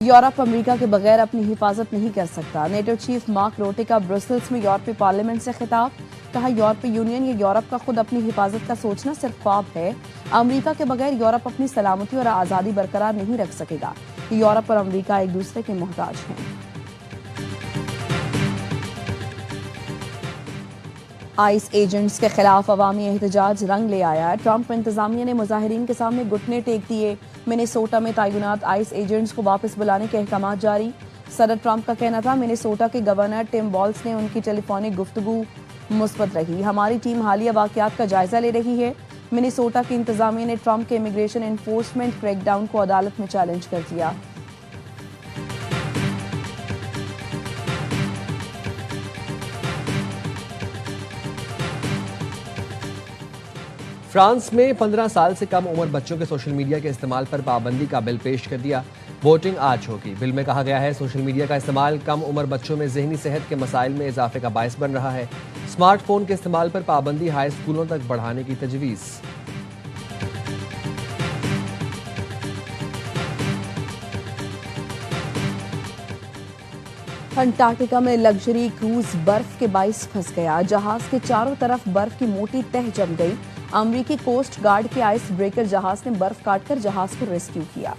Europe America के बगैर अपनी हिफाजत नहीं कर सकता। नेटो चीफ मार्क रोटे का ब्रसेल्स में यूरोपीय पार्लियामेंट से खिताब। कहा, यूरोपीय यूनियन या यूरोप का खुद अपनी हिफाजत का सोचना सिर्फ ख्वाब है। अमेरिका के बगैर यूरोप अपनी सलामती और आज़ादी बरकरार नहीं रख सकेगा। यूरोप और अमेरिका एक दूसरे के मोहताज हैं। आइस एजेंट्स के खिलाफ अवामी एहतजाज रंग ले आया। ट्रंप इंतजामिया ने मुजाहिरीन के सामने घुटने टेक दिए। मिनेसोटा में तैनात आइस एजेंट्स को वापस बुलाने के अहकाम जारी। सदर ट्रंप का कहना था, मिनेसोटा के गवर्नर टिम वॉल्स ने उनकी टेलीफोनिक गुफ्तगू मुस्बत रही। हमारी टीम हालिया वाकयात का जायजा ले रही है। मिनेसोटा की इंतजामिया ने ट्रंप के इमिग्रेशन एनफोर्समेंट क्रैकडाउन को अदालत में चैलेंज कर दिया। फ्रांस में 15 साल से कम उम्र बच्चों के सोशल मीडिया के इस्तेमाल पर पाबंदी का बिल पेश कर दिया। वोटिंग आज होगी। बिल में कहा गया है, सोशल मीडिया का इस्तेमाल कम उम्र बच्चों में ज़हनी सेहत के मसाइल में इजाफे का बायस बन रहा है। स्मार्टफोन के इस्तेमाल पर पाबंदी हाई स्कूलों तक बढ़ाने की तजवीज़। अंटार्कटिका में लग्जरी क्रूज बर्फ के बाइस फंस गया। जहाज के चारों तरफ बर्फ की मोटी तह जम गई। अमेरिकी कोस्ट गार्ड के आइस ब्रेकर जहाज ने बर्फ काटकर जहाज को रेस्क्यू किया।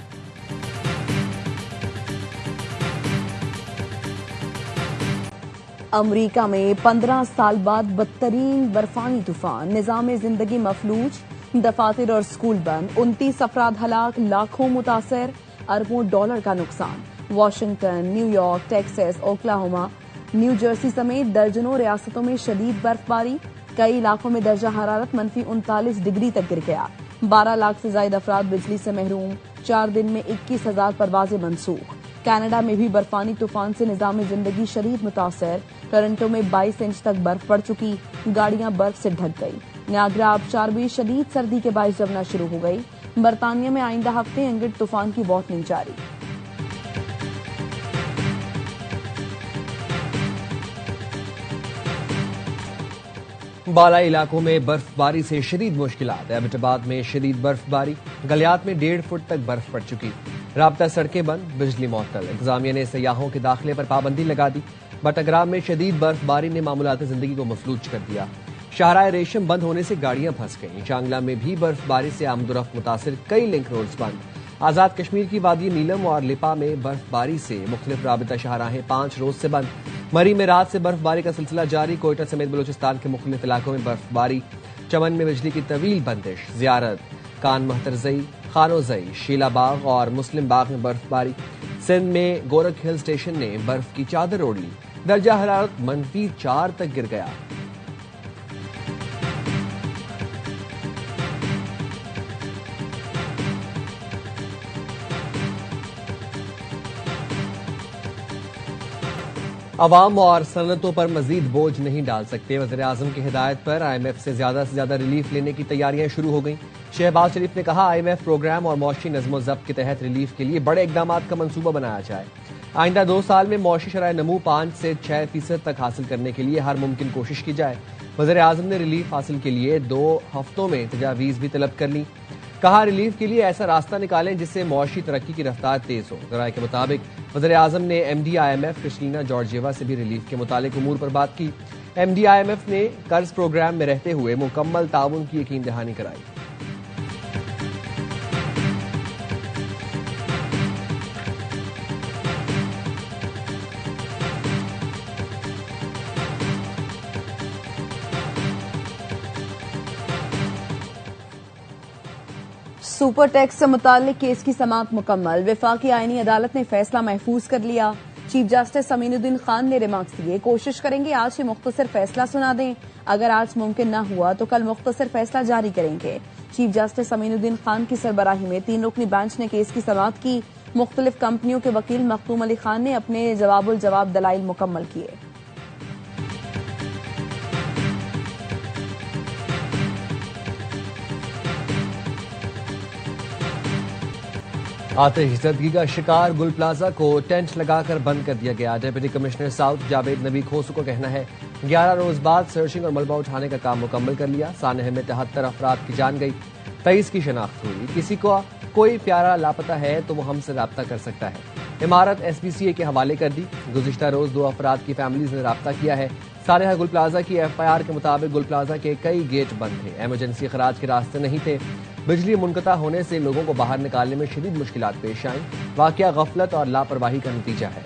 अमेरिका में 15 साल बाद बदतरीन बर्फानी तूफान। निजाम जिंदगी मफलूज, दफातर और स्कूल बंद। 29 अफराद हलाक, लाखों मुतासर, अरबों डॉलर का नुकसान। Washington, New York, Texas, Oklahoma, new Jersey समेत दर्जनों रियासतों में शदीद बर्फबारी। कई इलाकों में दर्जा हरारत -39 डिग्री तक गिर गया। 12 लाख से ज्यादा अफराद बिजली से महरूम। 4 दिन में 21,000 परवाजें मनसूख। कनाडा में भी बर्फानी तूफान से निजाम जिंदगी शदीद मुतासर। टोरंटो में 22 इंच तक बर्फ पड़ चुकी। गाड़ियां बर्फ से ढक गई। नियाग्रा आबशार भी शदीद सर्दी के बायस जमना शुरू हो गई। बरतानिया में आइंदा हफ्ते इंगिट तूफान की वार्निंग जारी। बालाई इलाकों में बर्फबारी से शदीद मुश्किलात। एबटाबाद में शदीद बर्फबारी। गलियात में 1.5 फुट तक बर्फ पड़ चुकी। राब्ता सड़कें बंद, बिजली मुअत्तल। इंतजामिया ने सयाहों के दाखिले पर पाबंदी लगा दी। बटग्राम में शदीद बर्फबारी ने मामूलात जिंदगी को मफलूज कर दिया। शाहराह रेशम बंद होने से गाड़ियां फंस गईं। चांगला में भी बर्फबारी से आमदोरफ्त मुतासिर कई लिंक रोड्स बंद। आजाद कश्मीर की वादी नीलम और लिपा में बर्फबारी से मुख्तलिफ राबिता शाहराहें 5 रोज से बंद। मरी में रात से बर्फबारी का सिलसिला जारी। कोयटा समेत बलूचिस्तान के मुख्तलिफ इलाकों में बर्फबारी। चमन में बिजली की तवील बंदिश। जियारत, कान महतरजई, खानोजई, शीलाबाग और मुस्लिम बाग में बर्फबारी। सिंध में गोरख हिल स्टेशन ने बर्फ की चादर ओढ़ ली। दर्जा हरारत -4 तक गिर गया। अवाम और सनतों पर मजीद बोझ नहीं डाल सकते। वज़ीर आज़म की हिदायत पर IMF से ज्यादा रिलीफ लेने की तैयारियां शुरू हो गई। शहबाज शरीफ ने कहा, IMF प्रोग्राम और मौशी नज़्म ज़ब्त के तहत रिलीफ के लिए बड़े इकदाम का मंसूबा बनाया जाए। आइंदा 2 साल में मौशी शरह नमू 5 से 6% तक हासिल करने के लिए हर मुमकिन कोशिश की जाए। वज़ीर आज़म ने रिलीफ हासिल के लिए 2 हफ्तों में तजावीज़ भी तलब कर ली। कहा, रिलीफ के लिए ऐसा रास्ता निकालें जिससे मौशी तरक्की की रफ्तार तेज हो। ज़राए के मुताबिक वज़ीर आज़म ने MD IMF क्रिस्टीना जॉर्जिएवा से भी रिलीफ के मुतालिक उमूर पर बात की। MD IMF ने कर्ज प्रोग्राम में रहते हुए मुकम्मल ताउन की यकीन दहानी कराई। सुपर टैक्स से मुताल्लिक केस की समाअत मुकम्मल। वफाकी आईनी अदालत ने फैसला महफूज कर लिया। चीफ जस्टिस अमीनुद्दीन खान ने रिमार्क्स दिए, कोशिश करेंगे आज ही मुख्तसर फैसला सुना दें। अगर आज मुमकिन न हुआ तो कल मुख्तसर फैसला जारी करेंगे। चीफ जस्टिस अमीनुद्दीन खान की सरबराही में 3 रुकनी बेंच ने केस की समाअत की। मुख्तलिफ कंपनियों के वकील मखदूम अली खान ने अपने जवाबुल जवाब दलाइल मुकम्मल किए। आतिशज़दगी का शिकार गुल प्लाजा को टेंट लगाकर बंद कर दिया गया। डिप्टी कमिश्नर साउथ जावेद नबी खोसू का कहना है, 11 रोज बाद सर्चिंग और मलबा उठाने का काम मुकम्मल कर लिया। सानह में 73 अफराद की जान गई, 23 की शनाख्त हुई। किसी को कोई प्यारा लापता है तो वो हमसे राब्ता कर सकता है। इमारत SPCA के हवाले कर दी। गुज़िश्ता रोज 2 अफराद की फैमिलीज ने राब्ता किया है। सालेहा गुल प्लाजा की FIR के मुताबिक गुल प्लाजा के कई गेट बंद थे, एमरजेंसी खराज के रास्ते नहीं थे। बिजली मुनक़ता होने से लोगों को बाहर निकालने में शदीद मुश्किलात पेश आईं। वाक़या गफलत और लापरवाही का नतीजा है।